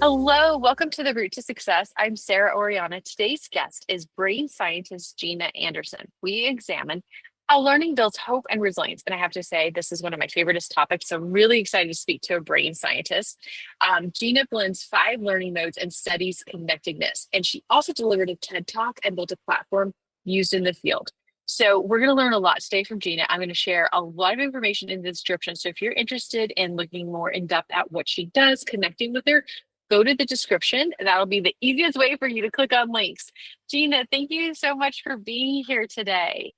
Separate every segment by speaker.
Speaker 1: Hello, welcome to the Route to Success. I'm Sarah Oriana. Today's guest is brain scientist Gina Anderson. We examine how learning builds hope and resilience. And I have to say, this is one of my favorite topics. So I'm really excited to speak to a brain scientist. Gina blends 5 learning modes and studies connectedness. And she also delivered a TED Talk and built a platform used in the field. So we're going to learn a lot today from Gina. I'm going to share a lot of information in the description. So if you're interested in looking more in depth at what she does, connecting with her, go to the description. That'll be the easiest way for you to click on links. Gina, thank you so much for being here today.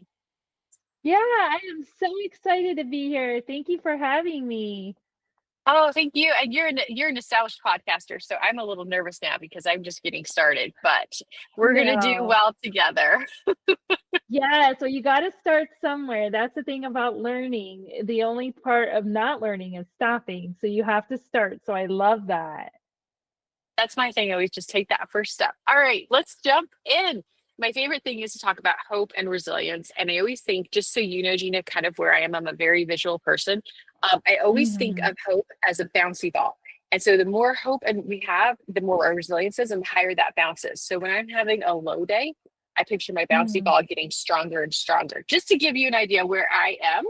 Speaker 2: Yeah, I am so excited to be here. Thank you for having me.
Speaker 1: Oh, thank you. And you're an established podcaster, so I'm a little nervous now because I'm just getting started, but we're gonna do
Speaker 2: No.
Speaker 1: well together.
Speaker 2: Yeah, so you got to start somewhere. That's the thing about learning. The only part of not learning is stopping. So you have to start. So I love that.
Speaker 1: That's my thing. I always just take that first step. All right, let's jump in. My favorite thing is to talk about hope and resilience. And I always think, just so you know, Gina, kind of where I am, I'm a very visual person. I always think
Speaker 2: Mhm.
Speaker 1: of hope as a bouncy ball. And so the more hope and we have, the more our resilience is and the higher that bounces. So when I'm having a low day, I picture my bouncy
Speaker 2: Mhm.
Speaker 1: ball getting stronger and stronger, just to give you an idea where I am,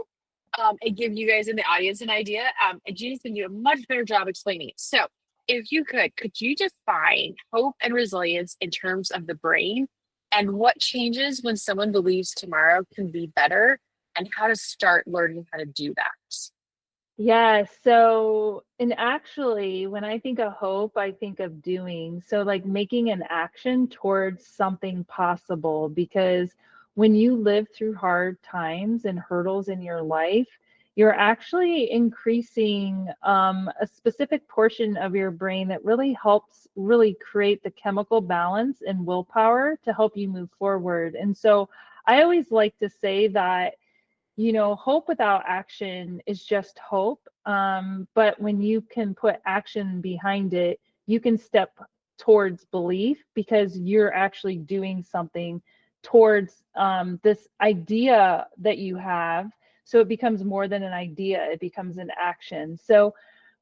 Speaker 1: and give you guys in the audience an idea. And Gina's going to do a much better job explaining it. So if you could you define hope and resilience in terms of the brain and what changes when someone believes tomorrow can be better and how to start learning how to do that?
Speaker 2: Yeah, and actually, when I think of hope, I think of doing. So, like making an action towards something possible. Because when you live through hard times and hurdles in your life, you're actually increasing a specific portion of your brain that really helps really create the chemical balance and willpower to help you move forward. And so, I always like to say that hope without action is just hope. But when you can put action behind it, you can step towards belief because you're actually doing something towards this idea that you have. So it becomes more than an idea, it becomes an action. So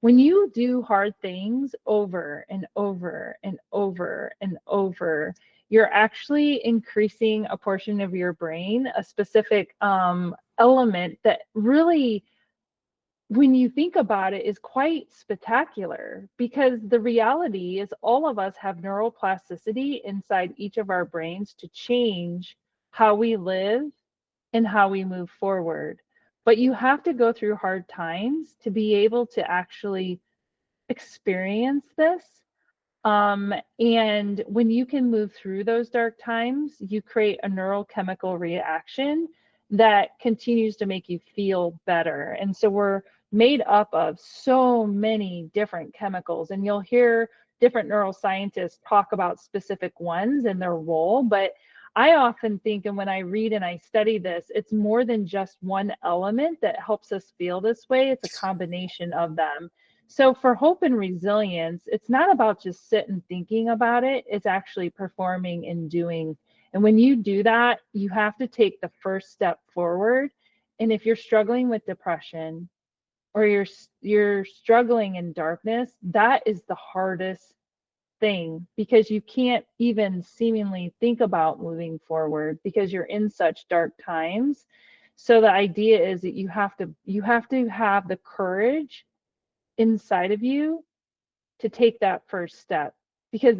Speaker 2: when you do hard things over and over and over and over, you're actually increasing a portion of your brain, a specific element that really, when you think about it, is quite spectacular, because the reality is all of us have neuroplasticity inside each of our brains to change how we live and how we move forward. But you have to go through hard times to be able to actually experience this. And when you can move through those dark times, you create a neurochemical reaction that continues to make you feel better. And so we're made up of so many different chemicals, and you'll hear different neuroscientists talk about specific ones and their role. But I often think, and when I read and I study this, it's more than just one element that helps us feel this way, it's a combination of them. So for hope and resilience, it's not about just sitting thinking about it, it's actually performing and doing. And when you do that, you have to take the first step forward. And if you're struggling with depression or you're struggling in darkness, that is the hardest thing, because you can't even seemingly think about moving forward because you're in such dark times. So the idea is that you have to have the courage inside of you to take that first step,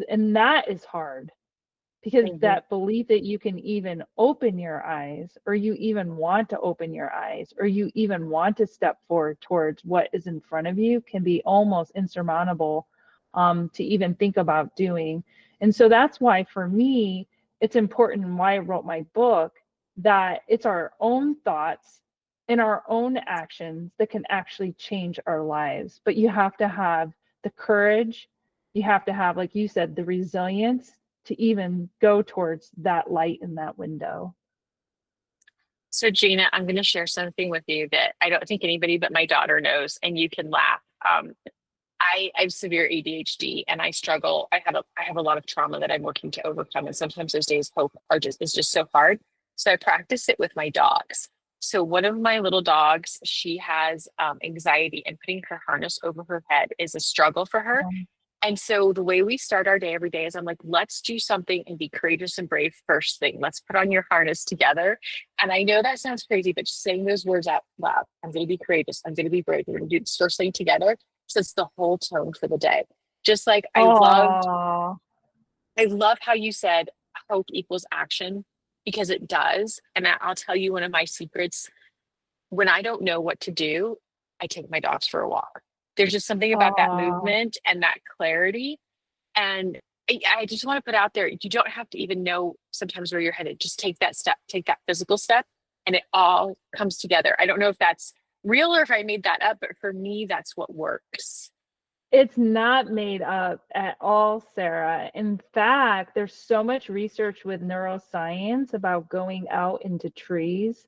Speaker 2: and that is hard, because
Speaker 1: Mhm.
Speaker 2: that belief that you can even open your eyes, or you even want to open your eyes, or you even want to step forward towards what is in front of you can be almost insurmountable, to even think about doing. And so that's why for me it's important, and why I wrote my book, that it's our own thoughts and our own actions that can actually change our lives. But you have to have the courage, you have to have, like you said, the resilience to even go towards that light in that window.
Speaker 1: So, Gina, I'm going to share something with you that I don't think anybody but my daughter knows, and you can laugh. I have severe ADHD and I struggle. I have a lot of trauma that I'm working to overcome. And sometimes those days hope are just is just so hard. So I practice it with my dogs. So one of my little dogs, she has anxiety, and putting her harness over her head is a struggle for her. And so the way we start our day every day is I'm like, let's do something and be courageous and brave first thing. Let's put on your harness together. And I know that sounds crazy, but just saying those words out loud, I'm going to be courageous. I'm going to be brave. We're going to do this first thing together sets the whole tone for the day. Just like
Speaker 2: Oh,
Speaker 1: I love how you said hope equals action because it does. And I'll tell you one of my secrets when I don't know what to do, I take my dogs for a walk. There's just something about that
Speaker 2: oh.
Speaker 1: movement and that clarity. And I just want to put out there, you don't have to even know sometimes where you're headed. Just take that step, take that physical step, and it all comes together. I don't know if that's real or if I made that up, but for me, that's what works.
Speaker 2: It's not made up at all, Sarah. In fact, there's so much research with neuroscience about going out into trees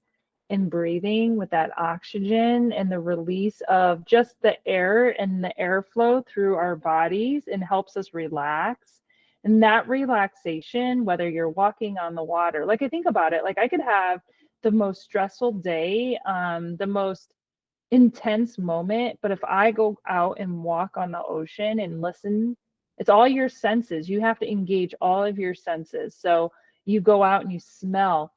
Speaker 2: and breathing with that oxygen and the release of just the air and the airflow through our bodies and helps us relax. And that relaxation, whether you're walking on the water, like I think about it, like I could have the most stressful day, the most intense moment, but if I go out and walk on the ocean and listen, it's all your senses. You have to engage all of your senses. So you go out and you smell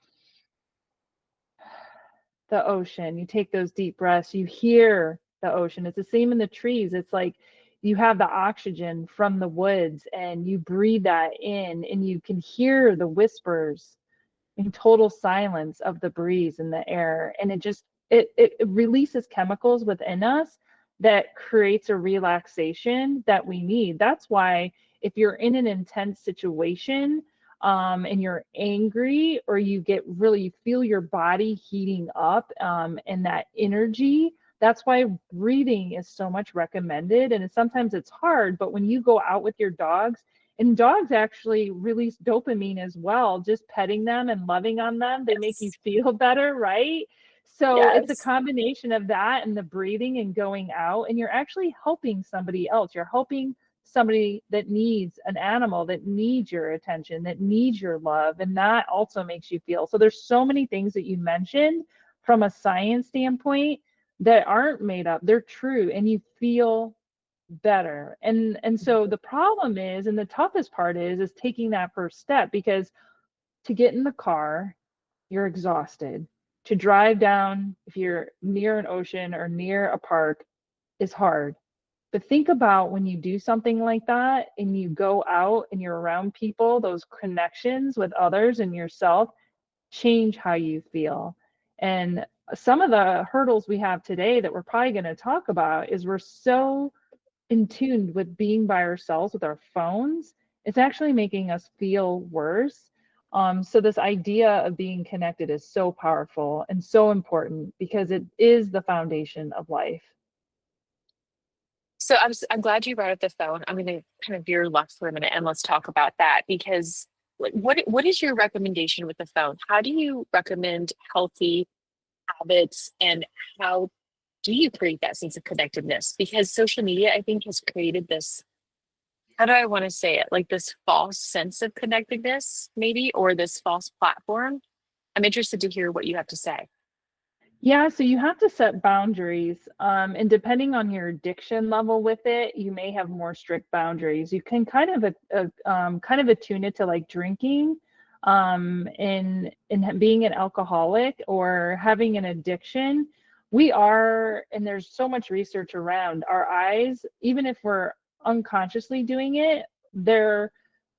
Speaker 2: the ocean, you take those deep breaths, you hear the ocean. It's the same in the trees. It's like you have the oxygen from the woods and you breathe that in and you can hear the whispers in total silence of the breeze in the air, and it releases chemicals within us that creates a relaxation that we need. That's why if you're in an intense situation, and you're angry or you get really, you feel your body heating up, and that energy, that's why breathing is so much recommended. And sometimes it's hard, but when you go out with your dogs, and dogs actually release dopamine as well, just petting them and loving on them, they make you
Speaker 1: Yes.
Speaker 2: feel better, right? So it's a
Speaker 1: Yes.
Speaker 2: combination of that and the breathing and going out, and you're actually helping somebody else. You're helping somebody that needs an animal, that needs your attention, that needs your love, and that also makes you feel. So there's so many things that you mentioned from a science standpoint that aren't made up. They're true, and you feel better. And so the problem is, and the toughest part is taking that first step, because to get in the car, you're exhausted. To drive down, if you're near an ocean or near a park, is hard. But think about when you do something like that and you go out and you're around people, those connections with others and yourself change how you feel. And some of the hurdles we have today that we're probably going to talk about is we're so in tune with being by ourselves with our phones. It's actually making us feel worse. So this idea of being connected is so powerful and so important because it is the foundation of life.
Speaker 1: So I'm glad you brought up the phone. I'm going to kind of veer left for a minute and let's talk about that because like, what is your recommendation with the phone? How do you recommend healthy habits and how do you create that sense of connectedness? Because social media, I think, has created this, how do I want to say it? Like this false sense of connectedness, maybe, or this false platform. I'm interested to hear what you have to say.
Speaker 2: Yeah, so you have to set boundaries. And depending on your addiction level with it, you may have more strict boundaries. You can kind of attune it to like drinking, in being an alcoholic or having an addiction. We are, and there's so much research around our eyes, even if we're unconsciously doing it, they're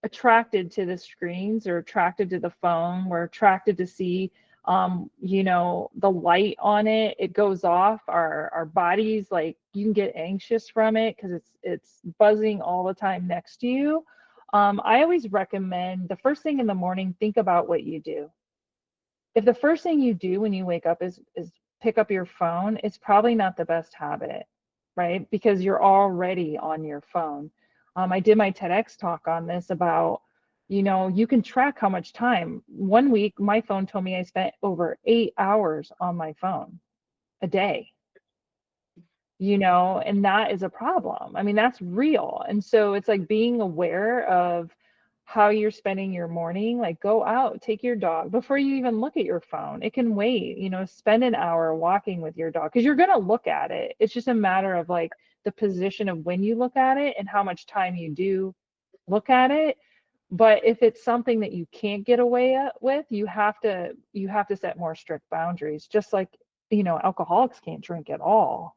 Speaker 2: attracted to the screens or attracted to the phone. We're attracted to see the light on it, it goes off our bodies, like you can get anxious from it because it's buzzing all the time next to you. I always recommend the first thing in the morning, think about what you do. If the first thing you do when you wake up is pick up your phone, it's probably not the best habit, right? Because you're already on your phone. I did my TEDx talk on this about, you can track how much time. One week, my phone told me I spent over 8 hours on my phone a day, and that is a problem. I mean, that's real. And so it's like being aware of how you're spending your morning. Like go out, take your dog before you even look at your phone. It can wait, spend an hour walking with your dog because you're going to look at it. It's just a matter of like the position of when you look at it and how much time you do look at it. But if it's something that you can't get away with, you have to set more strict boundaries. Just like, alcoholics can't drink at all,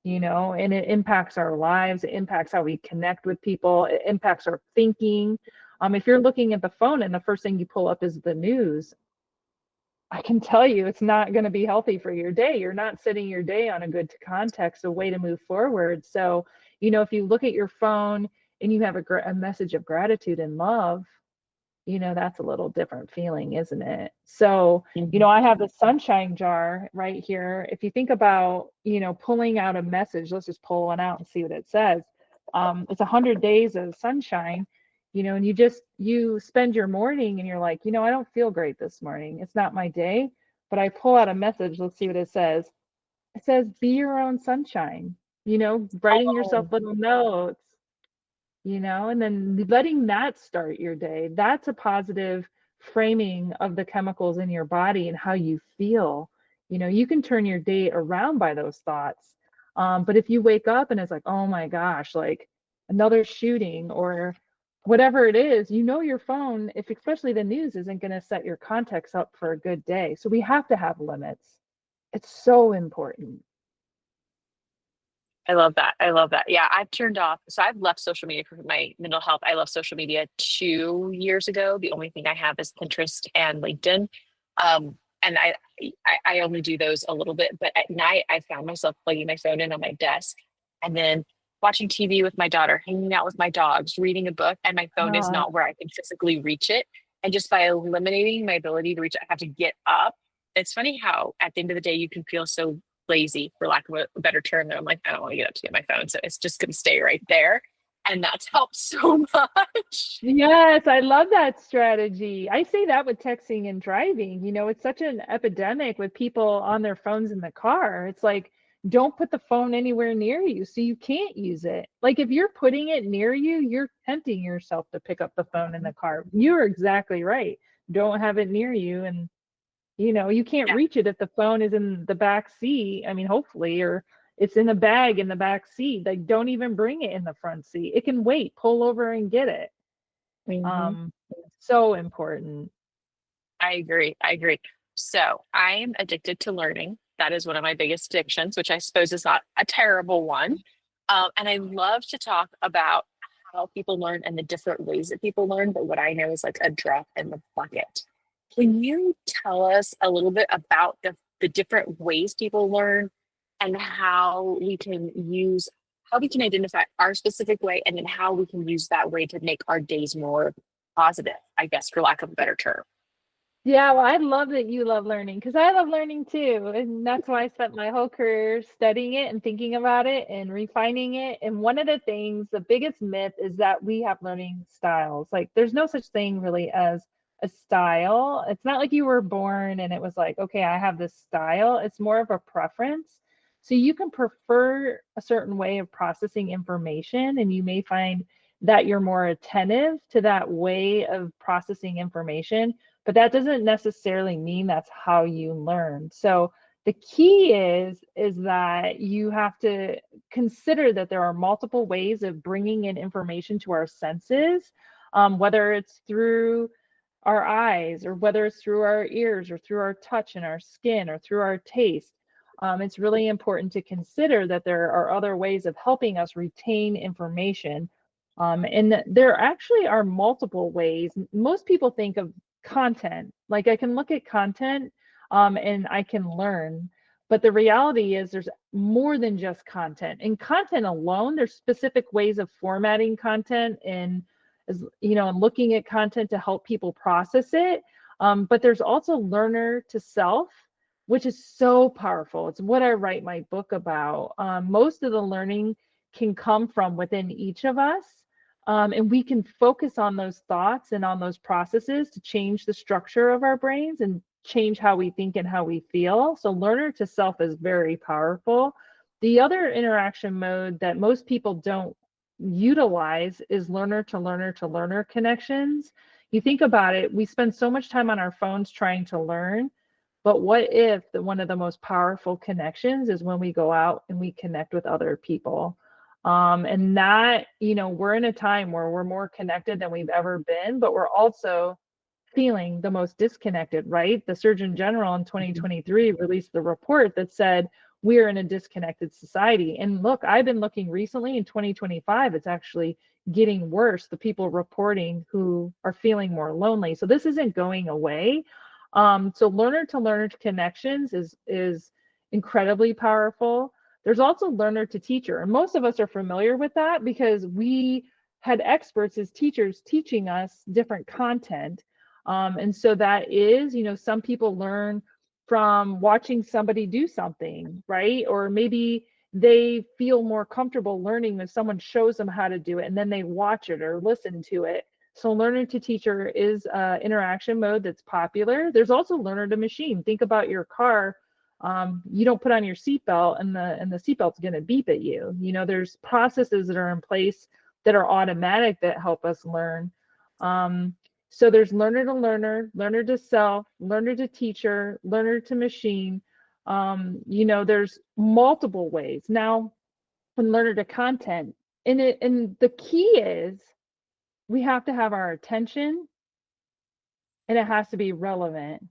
Speaker 2: and it impacts our lives. It impacts how we connect with people. It impacts our thinking. If you're looking at the phone and the first thing you pull up is the news, I can tell you it's not going to be healthy for your day. You're not setting your day on a good context, a way to move forward. So, if you look at your phone and you have a message of gratitude and love, that's a little different feeling, isn't it? So,
Speaker 1: Mhm.
Speaker 2: I have the sunshine jar right here. If you think about, pulling out a message, let's just pull one out and see what it says. It's 100 days of sunshine, and you spend your morning and you're like, I don't feel great this morning. It's not my day, but I pull out a message. Let's see what it says. It says, be your own sunshine, writing yourself
Speaker 1: Oh,
Speaker 2: little notes, and then letting that start your day. That's a positive framing of the chemicals in your body and how you feel. You can turn your day around by those thoughts. But if you wake up and it's like, oh my gosh, like another shooting or whatever it is, your phone, if especially the news, isn't going to set your context up for a good day. So we have to have limits. It's so important.
Speaker 1: I love that. I love that. Yeah, I've turned off. So I've left social media for my mental health. I left social media 2 years ago. The only thing I have is Pinterest and LinkedIn. And I only do those a little bit. But at night, I found myself plugging my phone in on my desk and then watching TV with my daughter, hanging out with my dogs, reading a book, and my phone is
Speaker 2: Uh,
Speaker 1: not where I can physically reach it. And just by eliminating my ability to reach it, I have to get up. It's funny how at the end of the day, you can feel so lazy, for lack of a better term, that I'm like, I don't want to get up to get my phone. So it's just going to stay right there. And that's helped so much.
Speaker 2: Yes, I love that strategy. I say that with texting and driving. It's such an epidemic with people on their phones in the car. It's like, don't put the phone anywhere near you so you can't use it. Like if you're putting it near you, you're tempting yourself to pick up the phone in the car. You're exactly right. Don't have it near you. And you can't
Speaker 1: Yeah.
Speaker 2: reach it if the phone is in the back seat. I mean, hopefully, or it's in a bag in the back seat. Like, don't even bring it in the front seat. It can wait. Pull over and get it.
Speaker 1: Mhm.
Speaker 2: Um, so important.
Speaker 1: I agree. I agree. So I'm addicted to learning. That is one of my biggest addictions, which I suppose is not a terrible one. And I love to talk about how people learn and the different ways that people learn. But what I know is like a drop in the bucket. Can you tell us a little bit about the different ways people learn and how we can identify our specific way and then how we can use that way to make our days more positive, I guess, for lack of a better term.
Speaker 2: Yeah, well, I love that you love learning because I love learning too. And that's why I spent my whole career studying it and thinking about it and refining it. And one of the things, the biggest myth is that we have learning styles. Like, there's no such thing really as a style. It's not like you were born and it was like, okay, I have this style. It's more of a preference. So you can prefer a certain way of processing information, and you may find that you're more attentive to that way of processing information, but that doesn't necessarily mean that's how you learn. So the key is that you have to consider that there are multiple ways of bringing in information to our senses, whether it's through our eyes or whether it's through our ears or through our touch and our skin or through our taste. It's really important to consider that there are other ways of helping us retain information. And there actually are multiple ways. Most people think of content, like I can look at content, and I can learn. But the reality is there's more than just content. In content alone, there's specific ways of formatting content and, and looking at content to help people process it. But there's also learner to self, which is so powerful. It's what I write my book about. Most of the learning can come from within each of us. And we can focus on those thoughts and on those processes to change the structure of our brains and change how we think and how we feel. So, learner to self is very powerful. The other interaction mode that most people don't utilize is learner to learner to learner connections. You think about it, we spend so much time on our phones trying to learn. But what if one of the most powerful connections is when we go out and we connect with other people? And that, we're in a time where we're more connected than we've ever been, but we're also feeling the most disconnected, right? The Surgeon General in
Speaker 1: Mhm.
Speaker 2: 2023 released the report that said we are in a disconnected society. And look, I've been looking recently in 2025, it's actually getting worse. The people reporting who are feeling more lonely. So this isn't going away. So learner to learner connections is incredibly powerful. There's also learner to teacher, and most of us are familiar with that because we had experts as teachers teaching us different content. And so that is, some people learn from watching somebody do something, right? Or maybe they feel more comfortable learning if someone shows them how to do it and then they watch it or listen to it. So learner to teacher is interaction mode that's popular. There's also learner to machine. Think about your car. You don't put on your seatbelt and the seatbelt's going to beep at you. There's processes that are in place that are automatic that help us learn. So there's learner to learner, learner to self, learner to teacher, learner to machine. There's multiple ways now, and learner to content. And the key is we have to have our attention, and it has to be relevant.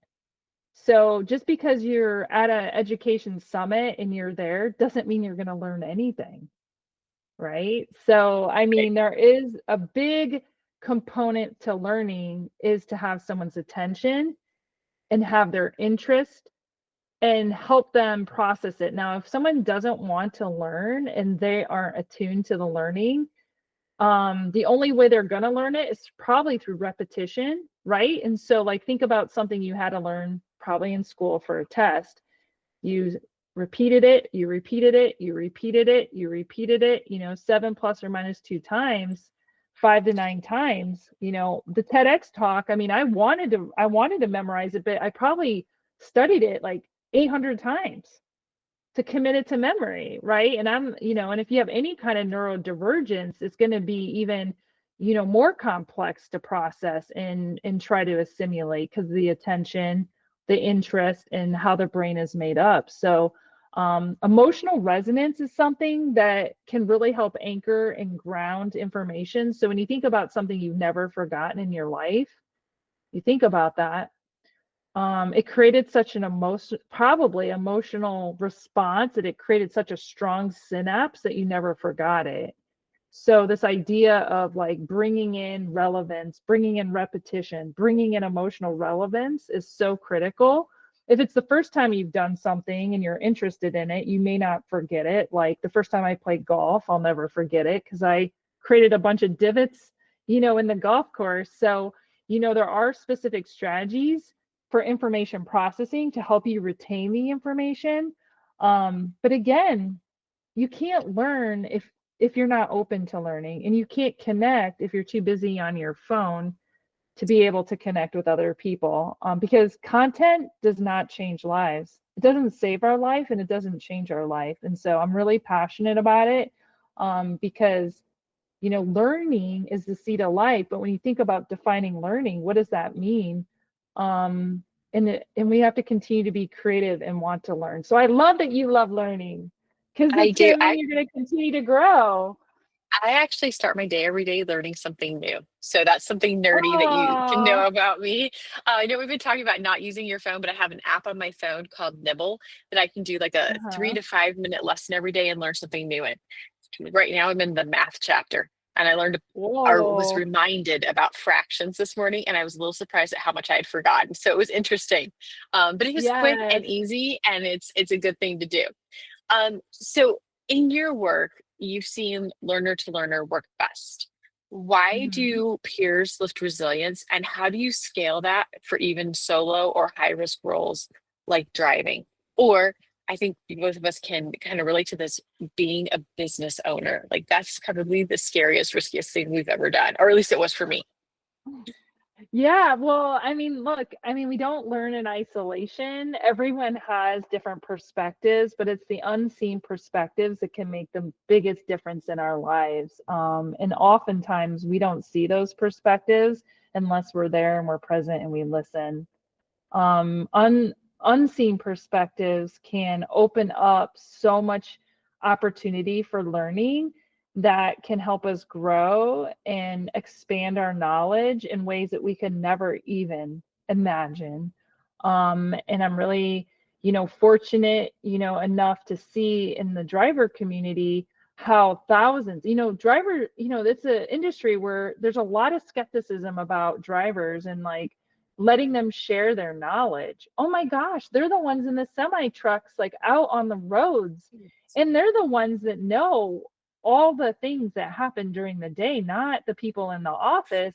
Speaker 2: So just because you're at an education summit and you're there doesn't mean you're going to learn anything, right? So, I
Speaker 1: Right.
Speaker 2: mean, there is a big component to learning is to have someone's attention and have their interest and help them process it. Now, if someone doesn't want to learn and they aren't attuned to the learning, the only way they're going to learn it is probably through repetition, right? And so, like, think about something you had to learn probably in school for a test. You repeated it, you repeated it, you repeated it, you repeated it, 7 ± 2 times, 5 to 9 times. The TEDx talk, I mean, I wanted to memorize it, but I probably studied it like 800 times to commit it to memory, right? And if you have any kind of neurodivergence, it's going to be even, more complex to process and try to assimilate because the attention, the interest, and how the brain is made up. So, emotional resonance is something that can really help anchor and ground information. So when you think about something you've never forgotten in your life, you think about that, it created such an probably emotional response that it created such a strong synapse that you never forgot it. So this idea of like bringing in relevance, bringing in repetition, bringing in emotional relevance is so critical. If it's the first time you've done something and you're interested in it, you may not forget it. Like the first time I played golf, I'll never forget it because I created a bunch of divots, in the golf course. So, there are specific strategies for information processing to help you retain the information. But again, you can't learn if you're not open to learning, and you can't connect if you're too busy on your phone to be able to connect with other people, because content does not change lives. It doesn't save our life and it doesn't change our life. And so I'm really passionate about it, because learning is the seed of life. But when you think about defining learning, what does that mean? And we have to continue to be creative and want to learn. So I love that you love learning because
Speaker 1: I
Speaker 2: it's
Speaker 1: do.
Speaker 2: going to mean you're going to continue to grow.
Speaker 1: I actually start my day every day learning something new. So that's something nerdy that you can
Speaker 2: Oh,
Speaker 1: know about me. I know we've been talking about not using your phone, but I have an app on my phone called Nibble that I can do like a three
Speaker 2: uh-huh.
Speaker 1: to 5 minute lesson every day and learn something new in. Right now, I'm in the math chapter, and I learned or was
Speaker 2: Whoa.
Speaker 1: reminded about fractions this morning, and I was a little surprised at how much I had forgotten. So it was interesting, but it was quick and
Speaker 2: Yes.
Speaker 1: easy, and it's a good thing to do. So in your work, you've seen learner to learner work best. Why
Speaker 2: Mhm.
Speaker 1: do peers lift resilience, and how do you scale that for even solo or high risk roles like driving? Or I think both of us can kind of relate to this being a business owner. Like that's probably the scariest, riskiest thing we've ever done, or at least it was for me.
Speaker 2: Yeah, well, I mean, look, I mean, we don't learn in isolation. Everyone has different perspectives, but it's the unseen perspectives that can make the biggest difference in our lives. And oftentimes we don't see those perspectives unless we're there and we're present and we listen. Unseen perspectives can open up so much opportunity for learning. that can help us grow and expand our knowledge in ways that we could never even imagine. And I'm really, fortunate, enough to see in the driver community how thousands, driver, it's an industry where there's a lot of skepticism about drivers and like letting them share their knowledge. Oh my gosh, they're the ones in the semi trucks, like out on the roads, and they're the ones that know all the things that happen during the day, not the people in the office.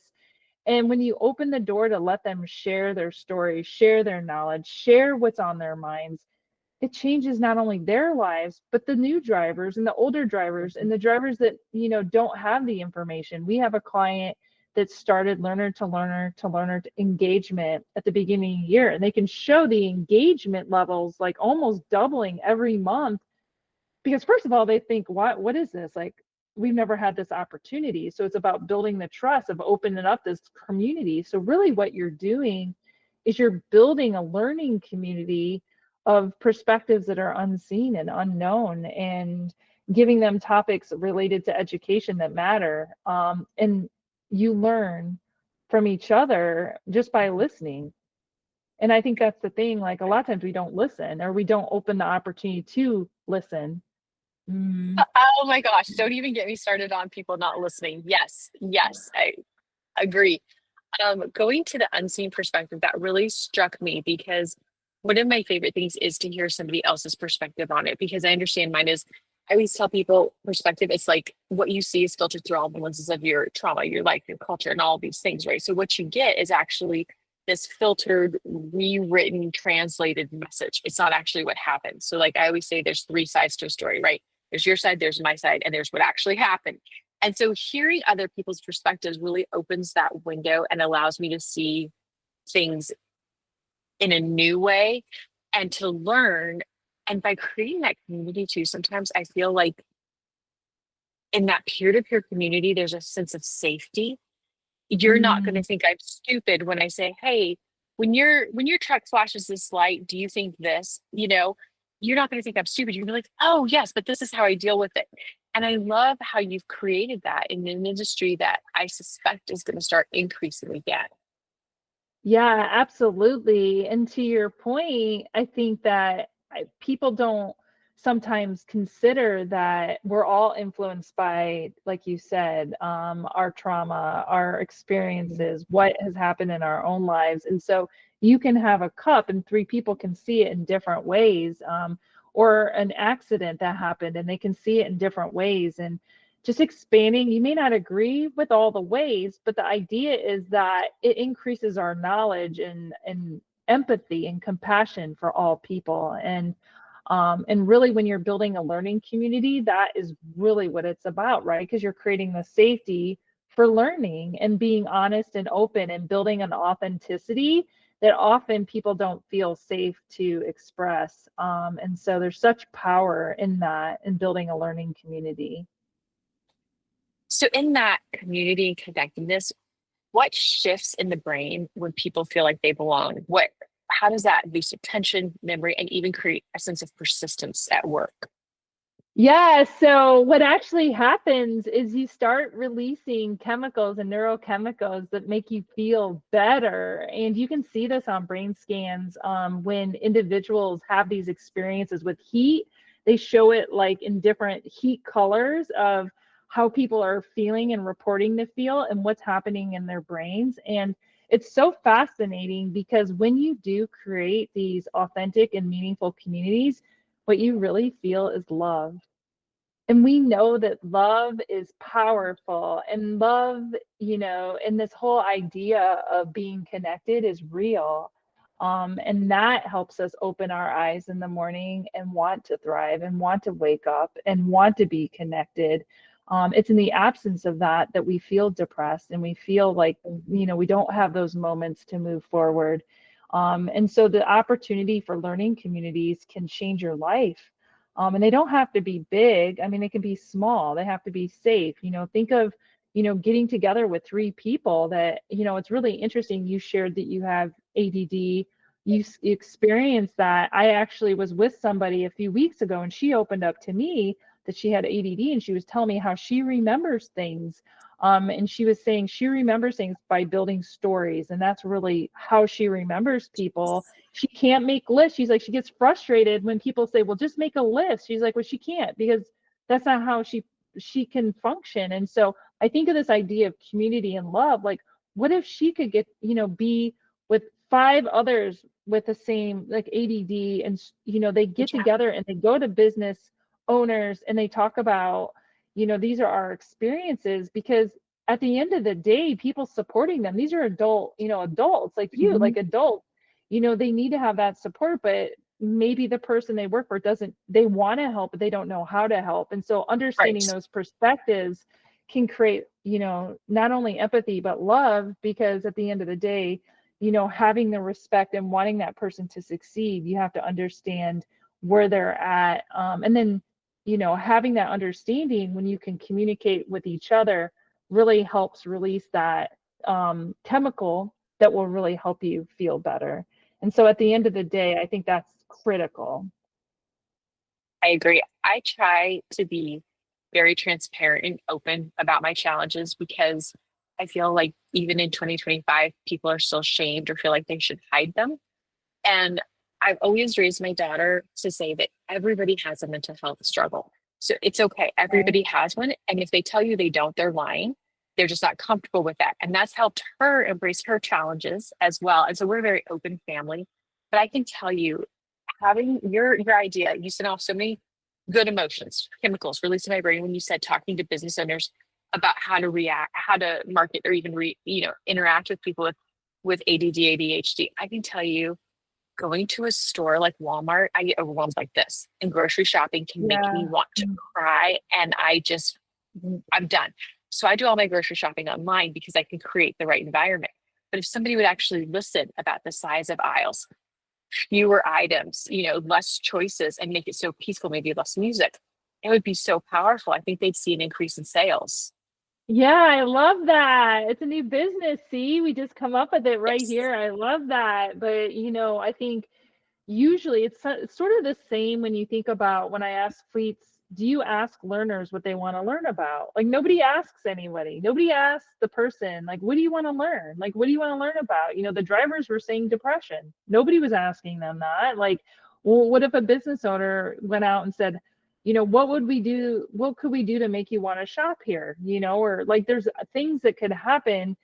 Speaker 2: And when you open the door to let them share their stories, share their knowledge, share what's on their minds, it changes not only their lives, but the new drivers and the older drivers and the drivers that, don't have the information. We have a client that started learner to learner to learner to engagement at the beginning of the year, and they can show the engagement levels like almost doubling every month, because first of all, they think, what is this? Like, we've never had this opportunity. So it's about building the trust of opening up this community. So really what you're doing is you're building a learning community of perspectives that are unseen and unknown, and giving them topics related to education that matter. And you learn from each other just by listening. And I think that's the thing. Like, a lot of times we don't listen, or we don't open the opportunity to listen. Mm.
Speaker 1: Oh my gosh, don't even get me started on people not listening. Yes, yes, I agree. Going to the unseen perspective, that really struck me because one of my favorite things is to hear somebody else's perspective on it, because I understand mine is, I always tell people perspective, it's like what you see is filtered through all the lenses of your trauma, your life, your culture, and all these things, right? So what you get is actually this filtered, rewritten, translated message. It's not actually what happened. So like I always say, there's three sides to a story, right? There's your side, there's my side, and there's what actually happened. And so hearing other people's perspectives really opens that window and allows me to see things in a new way and to learn. And by creating that community too, sometimes I feel like in that peer-to-peer community, there's a sense of safety. You're not going to
Speaker 2: Mm.
Speaker 1: think I'm stupid when I say, hey, when your truck flashes this light, do you think this? You're not going to think I'm stupid. You're gonna be like, oh yes, but this is how I deal with it. And I love how you've created that in an industry that I suspect is going to start increasing again.
Speaker 2: Yeah, absolutely. And to your point, I think that people don't sometimes consider that we're all influenced by, like you said, our trauma, our experiences, what has happened in our own lives. And so you can have a cup and three people can see it in different ways, or an accident that happened and they can see it in different ways. And just expanding, you may not agree with all the ways, but the idea is that it increases our knowledge and empathy and compassion for all people. And really, when you're building a learning community, that is really what it's about, right? Because you're creating the safety for learning and being honest and open and building an authenticity that often people don't feel safe to express. And so there's such power in that, in building a learning community.
Speaker 1: So in that community and connectedness, what shifts in the brain when people feel like they belong? How does that boost attention, memory, and even create a sense of persistence at work?
Speaker 2: Yeah, so what actually happens is you start releasing chemicals and neurochemicals that make you feel better. And you can see this on brain scans, when individuals have these experiences with heat. They show it like in different heat colors of how people are feeling and reporting the feel and what's happening in their brains. And it's so fascinating because when you do create these authentic and meaningful communities, what you really feel is love. And we know that love is powerful, and love, and this whole idea of being connected is real. And that helps us open our eyes in the morning and want to thrive and want to wake up and want to be connected. It's in the absence of that that we feel depressed and we feel like, we don't have those moments to move forward. And so the opportunity for learning communities can change your life. And they don't have to be big. I mean, they can be small. They have to be safe. Think of, getting together with three people that, it's really interesting. You shared that you have ADD. You experienced that. I actually was with somebody a few weeks ago and she opened up to me that she had ADD, and she was telling me how she remembers things. And she was saying she remembers things by building stories, and that's really how she remembers people. She can't make lists. She's like, she gets frustrated when people say, well, just make a list. She's like, well, she can't, because that's not how she can function. And so I think of this idea of community and love. Like, what if she could get, be with 5 others with the same like ADD, and they get
Speaker 1: Yeah.
Speaker 2: together and they go to business owners and they talk about, these are our experiences, because at the end of the day, people supporting them, these are adults like you,
Speaker 1: Mhm.
Speaker 2: like adults, they need to have that support, but maybe the person they work for doesn't, they want to help, but they don't know how to help. And so
Speaker 1: Right.
Speaker 2: understanding those perspectives can create, not only empathy, but love, because at the end of the day, having the respect and wanting that person to succeed, you have to understand where they're at. And then, having that understanding when you can communicate with each other really helps release that chemical that will really help you feel better. And so at the end of the day, I think that's critical.
Speaker 1: I agree. I try to be very transparent and open about my challenges because I feel like even in 2025, people are still shamed or feel like they should hide them. And I've always raised my daughter to say that everybody has a mental health struggle. So it's okay.
Speaker 2: Right.
Speaker 1: Everybody has one. And if they tell you they don't, they're lying. They're just not comfortable with that. And that's helped her embrace her challenges as well. And so we're a very open family. But I can tell you, having your idea, you sent off so many good emotions, chemicals released in my brain when you said talking to business owners about how to react, how to market, or even interact with people with ADD, ADHD. I can tell you, going to a store like Walmart, I get overwhelmed like this, and grocery shopping can make
Speaker 2: Yeah.
Speaker 1: me want to cry. And I'm done. So I do all my grocery shopping online because I can create the right environment. But if somebody would actually listen about the size of aisles, fewer items, less choices, and make it so peaceful, maybe less music, it would be so powerful. I think they'd see an increase in sales.
Speaker 2: Yeah, I love that. It's a new business. See, we just come up with it right
Speaker 1: Yes.
Speaker 2: here. I love that. But, I think usually it's sort of the same when you think about when I ask fleets, do you ask learners what they want to learn about? Like nobody asks anybody. Nobody asks the person, like, what do you want to learn? Like, what do you want to learn about? The drivers were saying depression. Nobody was asking them that. Like, well, what if a business owner went out and said, what would we do? What could we do to make you want to shop here? Or like there's things that could happen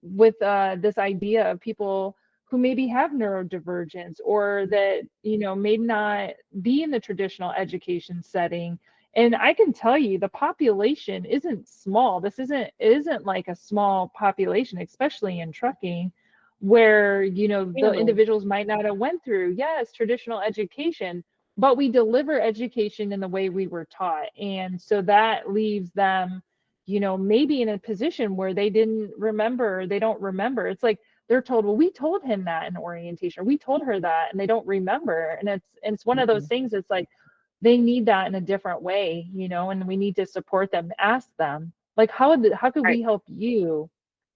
Speaker 2: with this idea of people who maybe have neurodivergence, or that may not be in the traditional education setting. And I can tell you the population isn't small. This isn't like a small population, especially in trucking, where the
Speaker 1: Really?
Speaker 2: individuals might not have went through, yes, traditional education, but we deliver education in the way we were taught. And so that leaves them maybe in a position where they don't remember. It's like they're told, well, we told him that in orientation, or we told her that, and they don't remember. And it's one of those
Speaker 1: Mhm.
Speaker 2: things. It's like they need that in a different way, and we need to support them. Ask them, like, how could
Speaker 1: Right.
Speaker 2: we help you?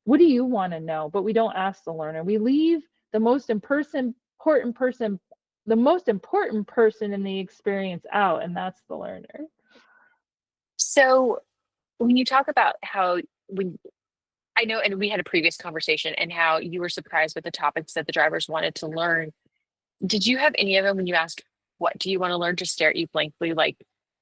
Speaker 2: What do you want to know? But we don't ask the learner. We leave the most important person, the most important person in the experience out, and that's the learner.
Speaker 1: So when you talk about how when I know, and we had a previous conversation, and how you were surprised with the topics that the drivers wanted to learn. Did you have any of them when you asked, what do you want to learn, to stare at you blankly, like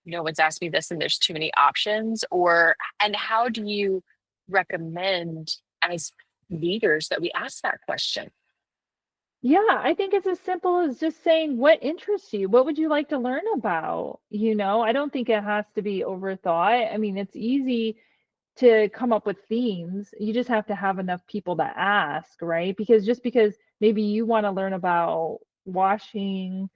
Speaker 1: no one's asked me this and there's too many options? And how do you recommend as leaders that we ask that question?
Speaker 2: Yeah, I think it's as simple as just saying what interests you. What would you like to learn about? I don't think it has to be overthought. I mean, it's easy to come up with themes. You just have to have enough people to ask, right? Because maybe you want to learn about washing,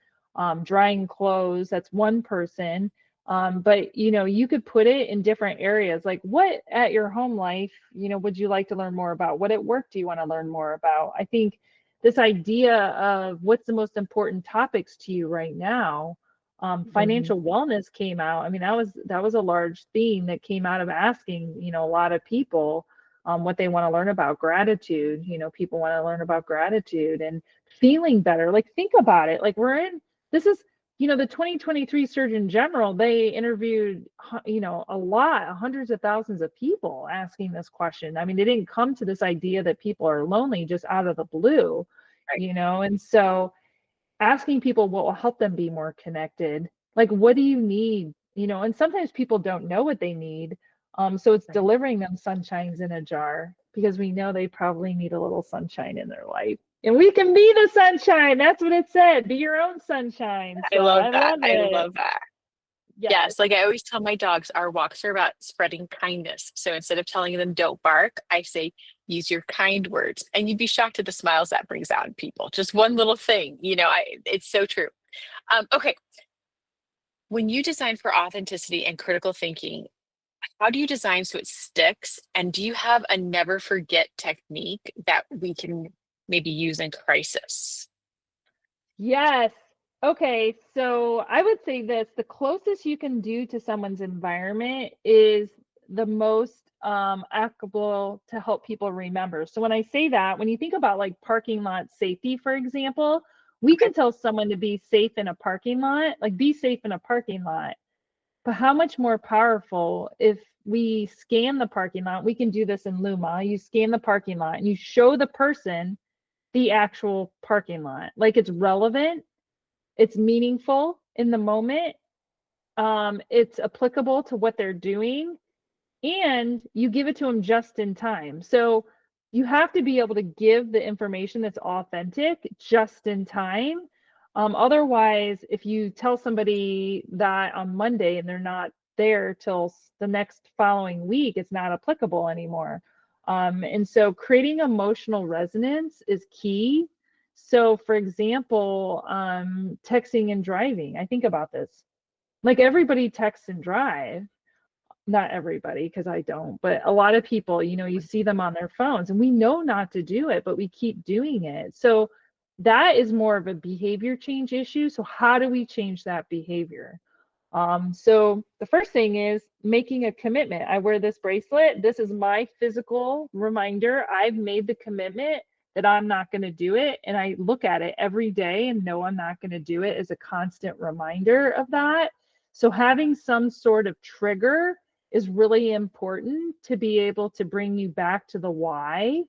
Speaker 2: drying clothes, that's one person. But you could put it in different areas. Like, what at your home life, would you like to learn more about? What at work do you want to learn more about? I think this idea of what's the most important topics to you right now.
Speaker 1: Mhm.
Speaker 2: Financial wellness came out. I mean, that was a large theme that came out of asking, a lot of people what they want to learn about gratitude. People want to learn about gratitude and feeling better. Like, think about it. Like, this is the 2023 Surgeon General, they interviewed, hundreds of thousands of people asking this question. I mean, they didn't come to this idea that people are lonely just out of the blue,
Speaker 1: Right.
Speaker 2: and so asking people what will help them be more connected. Like, what do you need? And sometimes people don't know what they need. So it's
Speaker 1: Right.
Speaker 2: delivering them sunshines in a jar because we know they probably need a little sunshine in their life. And we can be the sunshine. That's what it said. Be your own sunshine.
Speaker 1: I
Speaker 2: So
Speaker 1: love
Speaker 2: I
Speaker 1: that.
Speaker 2: love
Speaker 1: I
Speaker 2: it.
Speaker 1: love that.
Speaker 2: Yes.
Speaker 1: Yes, like I always tell my dogs, our walks are about spreading kindness. So instead of telling them don't bark, I say use your kind words. And you'd be shocked at the smiles that brings out in people. Just one little thing, it's so true. Okay, when you design for authenticity and critical thinking, how do you design so it sticks? And do you have a never forget technique that we can maybe use in crisis?
Speaker 2: Yes. Okay. So I would say this, the closest you can do to someone's environment is the most applicable to help people remember. So when I say that, when you think about like parking lot safety, for example, we
Speaker 1: Okay.
Speaker 2: can tell someone to be safe in a parking lot, like be safe in a parking lot. But how much more powerful if we scan the parking lot? We can do this in Luma. You scan the parking lot and you show the person the actual parking lot. Like it's relevant, it's meaningful in the moment, it's applicable to what they're doing, and you give it to them just in time. So you have to be able to give the information that's authentic just in time. Otherwise, if you tell somebody that on Monday and they're not there till the next following week, it's not applicable anymore. And so creating emotional resonance is key. So, for example, texting and driving, I think about this. Like everybody texts and drive, not everybody because I don't, but a lot of people, you see them on their phones and we know not to do it, but we keep doing it. So that is more of a behavior change issue. So how do we change that behavior? So the first thing is making a commitment. I wear this bracelet. This is my physical reminder. I've made the commitment that I'm not going to do it. And I look at it every day and know I'm not going to do it as a constant reminder of that. So having some sort of trigger is really important to be able to bring you back to the why.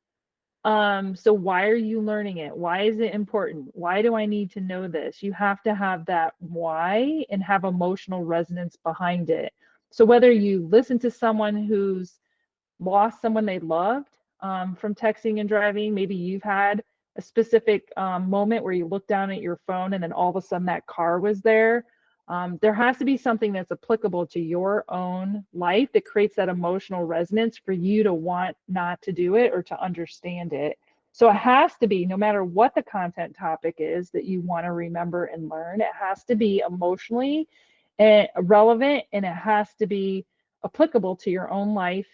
Speaker 2: So why are you learning it? Why is it important? Why do I need to know this? You have to have that why and have emotional resonance behind it. So whether you listen to someone who's lost someone they loved from texting and driving, maybe you've had a specific moment where you look down at your phone and then all of a sudden that car was there. There has to be something that's applicable to your own life that creates that emotional resonance for you to want not to do it or to understand it. So it has to be, no matter what the content topic is that you want to remember and learn, it has to be emotionally relevant and it has to be applicable to your own life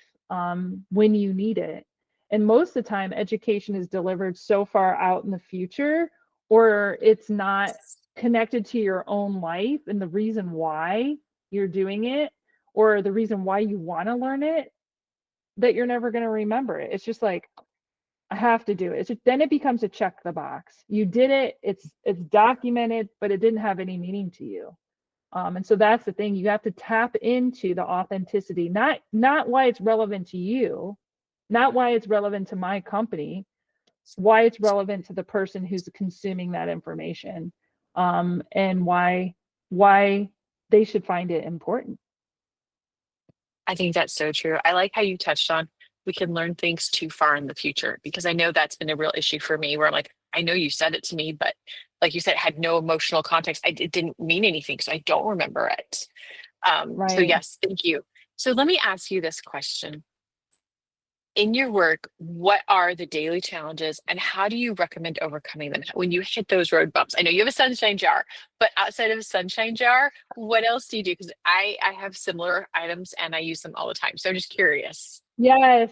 Speaker 2: when you need it. And most of the time, education is delivered so far out in the future, or it's not connected to your own life and the reason why you're doing it, or the reason why you want to learn it, that you're never going to remember it. It's just like, I have to do it. Then it becomes a check the box. You did it. It's documented, but it didn't have any meaning to you. And so that's the thing. You have to tap into the authenticity, not why it's relevant to you, not why it's relevant to my company, why it's relevant to the person who's consuming that information, and why they should find it important.
Speaker 1: I think that's so true. I like how you touched on we can learn things too far in the future because I know that's been a real issue for me where I'm like, I know you said it to me, but like you said, it had no emotional context. It didn't mean anything, so I don't remember it. So
Speaker 2: Right.
Speaker 1: yes, thank you. So let me ask you this question. In your work, what are the daily challenges and how do you recommend overcoming them when you hit those road bumps? I know you have a sunshine jar, but outside of a sunshine jar, what else do you do? Because I have similar items and I use them all the time. So I'm just curious.
Speaker 2: Yes.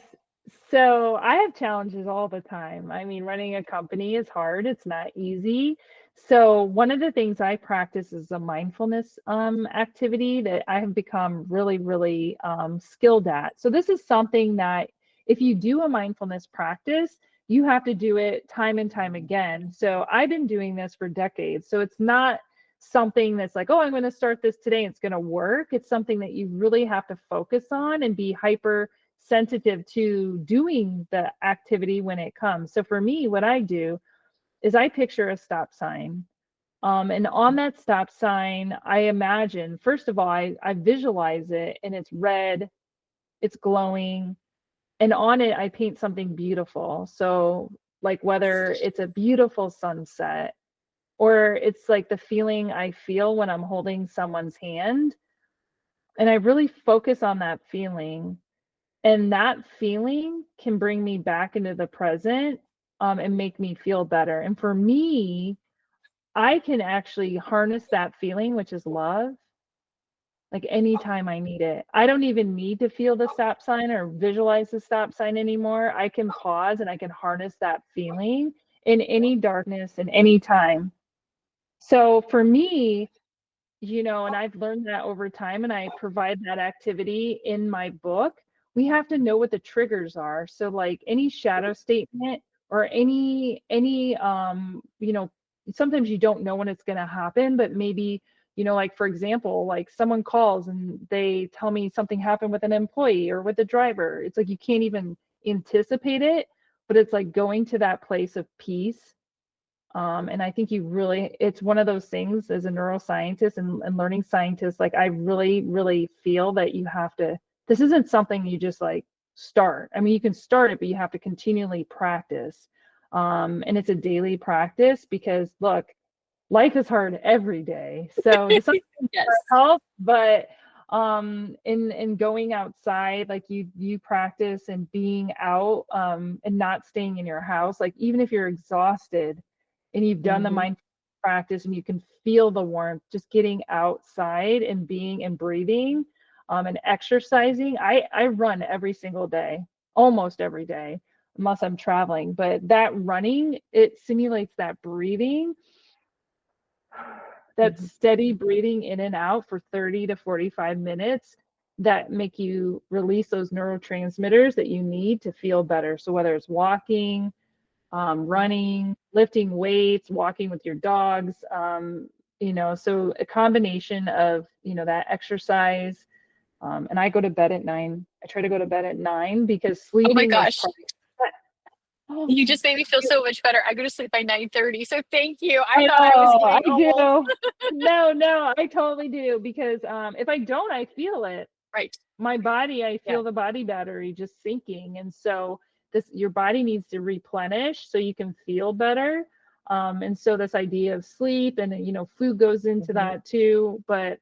Speaker 2: So I have challenges all the time. I mean, running a company is hard, it's not easy. So one of the things I practice is a mindfulness activity that I have become really, really skilled at. So this is something that if you do a mindfulness practice, you have to do it time and time again. So I've been doing this for decades. So it's not something that's like, oh, I'm going to start this today, it's going to work. It's something that you really have to focus on and be hyper sensitive to doing the activity when it comes. So for me, what I do is I picture a stop sign. And on that stop sign, I imagine, first of all, I visualize it, and it's red, it's glowing, and on it, I paint something beautiful. So, like, whether it's a beautiful sunset, or it's like the feeling I feel when I'm holding someone's hand. And I really focus on that feeling. And that feeling can bring me back into the present, and make me feel better. And for me, I can actually harness that feeling, which is love, like anytime I need it. I don't even need to feel the stop sign or visualize the stop sign anymore. I can pause and I can harness that feeling in any darkness and any time. So for me, and I've learned that over time, and I provide that activity in my book. We have to know what the triggers are. So like any shadow statement or any sometimes you don't know when it's going to happen, but maybe, like for example, like someone calls and they tell me something happened with an employee or with the driver. It's like you can't even anticipate it, but it's like going to that place of peace. And I think it's one of those things as a neuroscientist and learning scientist, like I really, really feel that this isn't something you just like start. I mean, you can start it, but you have to continually practice. And it's a daily practice because look, life is hard every day. So sometimes
Speaker 1: Yes.
Speaker 2: help, but in going outside, like you practice and being out, and not staying in your house, like even if you're exhausted and you've done the
Speaker 1: Mhm.
Speaker 2: mindfulness practice and you can feel the warmth, just getting outside and being and breathing, and exercising. I run every single day, almost every day, unless I'm traveling. But that running, it simulates that breathing, that
Speaker 1: Mhm.
Speaker 2: steady breathing in and out for 30 to 45 minutes that make you release those neurotransmitters that you need to feel better. So whether it's walking, running, lifting weights, walking with your dogs, so a combination of, that exercise. And I go to bed at 9. I try to go to bed at 9 because
Speaker 1: Oh my
Speaker 2: sleeping is
Speaker 1: gosh.
Speaker 2: part of
Speaker 1: You just made me feel so much better. I go to sleep by 9:30. So thank you. I
Speaker 2: I
Speaker 1: thought I was
Speaker 2: know, I
Speaker 1: getting old.
Speaker 2: do. No, I totally do because if I don't, I feel it.
Speaker 1: Right.
Speaker 2: My body, I
Speaker 1: Yeah.
Speaker 2: feel the body battery just sinking. And so your body needs to replenish so you can feel better. And so this idea of sleep and, food goes into
Speaker 1: Mhm.
Speaker 2: that too, but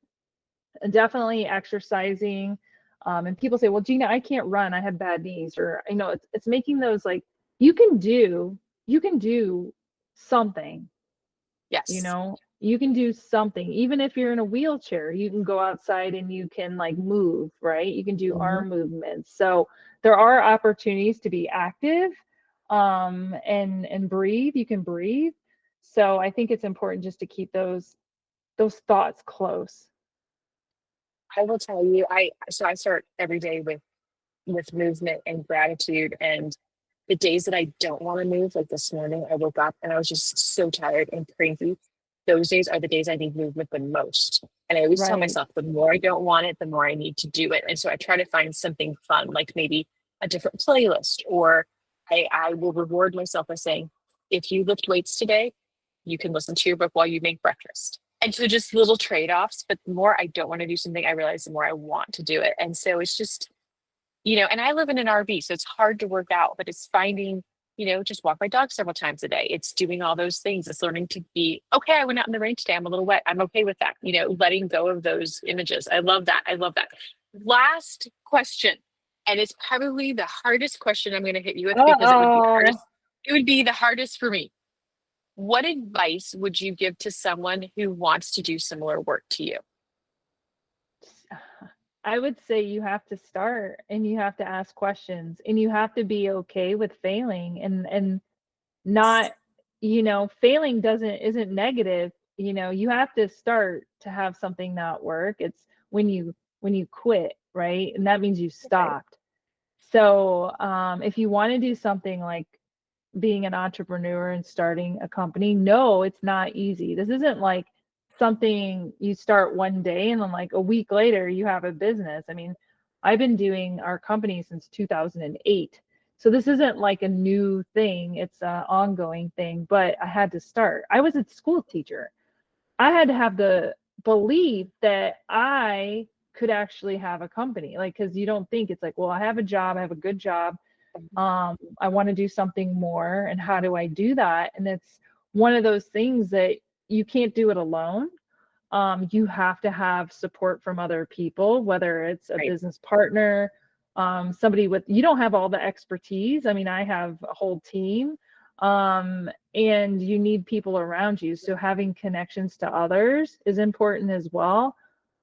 Speaker 2: definitely exercising. And people say, well, Gina, I can't run. I have bad knees, or, it's making those like, you you can do something,
Speaker 1: Yes.
Speaker 2: you can do something. Even if you're in a wheelchair, you can go outside and you can like move, right? You can do
Speaker 1: Mhm.
Speaker 2: arm movements. So there are opportunities to be active, and breathe. You can breathe. So I think it's important just to keep those thoughts close.
Speaker 1: I will tell you, I start every day with movement and gratitude. And the days that I don't want to move, like this morning, I woke up and I was just so tired and cranky. Those days are the days I need movement the most. And I always tell
Speaker 2: Right.
Speaker 1: myself the more I don't want it, the more I need to do it. And so I try to find something fun, like maybe a different playlist, or I will reward myself by saying, if you lift weights today, you can listen to your book while you make breakfast. And so just little trade offs. But the more I don't want to do something, I realize the more I want to do it. And so it's just, and I live in an RV, so it's hard to work out, but it's finding, just walk my dog several times a day. It's doing all those things. It's learning to be okay. I went out in the rain today. I'm a little wet. I'm okay with that. Letting go of those images. I love that. I love that. Last question. And it's probably the hardest question I'm going to hit you with because it would be the
Speaker 2: Uh-oh.
Speaker 1: hardest. It would be the hardest for me. What advice would you give to someone who wants to do similar work to you?
Speaker 2: I would say you have to start and you have to ask questions and you have to be okay with failing, and not, failing doesn't isn't negative. You have to start to have something not work. It's when you quit, right? And that means you
Speaker 1: Okay.
Speaker 2: stopped. So if you want to do something like being an entrepreneur and starting a company, no, it's not easy. This isn't like something you start one day and then like a week later you have a business. I mean, I've been doing our company since 2008. So this isn't like a new thing, it's an ongoing thing, but I had to start. I was a school teacher. I had to have the belief that I could actually have a company. Like, because you don't think it's like, well, I have a job, I have a good job. I want to do something more. And how do I do that? And it's one of those things that you can't do it alone. You have to have support from other people, whether it's a
Speaker 1: Right.
Speaker 2: business partner, somebody with, you don't have all the expertise. I mean, I have a whole team, and you need people around you. So having connections to others is important as well.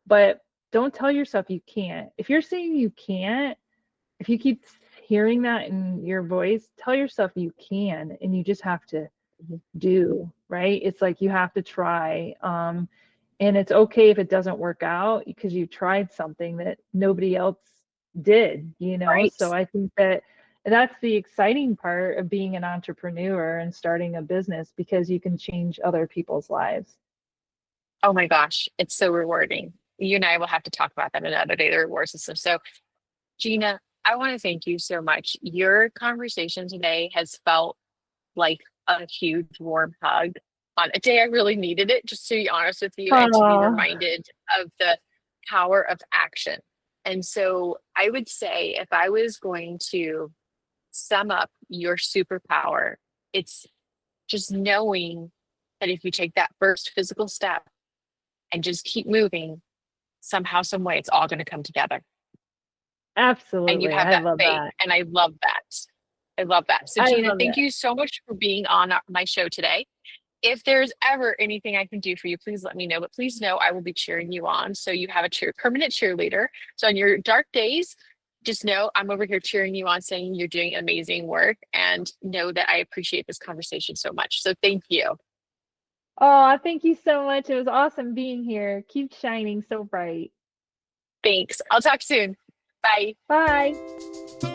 Speaker 2: But don't tell yourself you can't. If you're saying you can't, if you keep hearing that in your voice, tell yourself you can, and you just have to
Speaker 1: Mhm.
Speaker 2: do, right? It's like you have to try. And it's okay if it doesn't work out because you tried something that nobody else did, you know?
Speaker 1: Right.
Speaker 2: So I think that that's the exciting part of being an entrepreneur and starting a business, because you can change other people's lives.
Speaker 1: Oh my gosh, it's so rewarding. You and I will have to talk about that another day, the reward system. So, Gina, I want to thank you so much. Your conversation today has felt like a huge warm hug on a day I really needed it, just to be honest with you, and to be
Speaker 2: Oh,
Speaker 1: reminded of the power of action. And so I would say if I was going to sum up your superpower, it's just knowing that if you take that first physical step and just keep moving, somehow, some way, it's all going to come together. And you
Speaker 2: absolutely.
Speaker 1: have
Speaker 2: I
Speaker 1: that
Speaker 2: love
Speaker 1: faith.
Speaker 2: that.
Speaker 1: And I love that. I love that. So,
Speaker 2: I
Speaker 1: Gina,
Speaker 2: love
Speaker 1: thank
Speaker 2: that.
Speaker 1: you so much for being on my show today. If there's ever anything I can do for you, please let me know. But please know I will be cheering you on. So you have a permanent cheerleader. So on your dark days, just know I'm over here cheering you on, saying you're doing amazing work, and know that I appreciate this conversation so much. So thank you.
Speaker 2: Oh, thank you so much. It was awesome being here. Keep shining so bright.
Speaker 1: Thanks. I'll talk soon. Bye.
Speaker 2: Bye.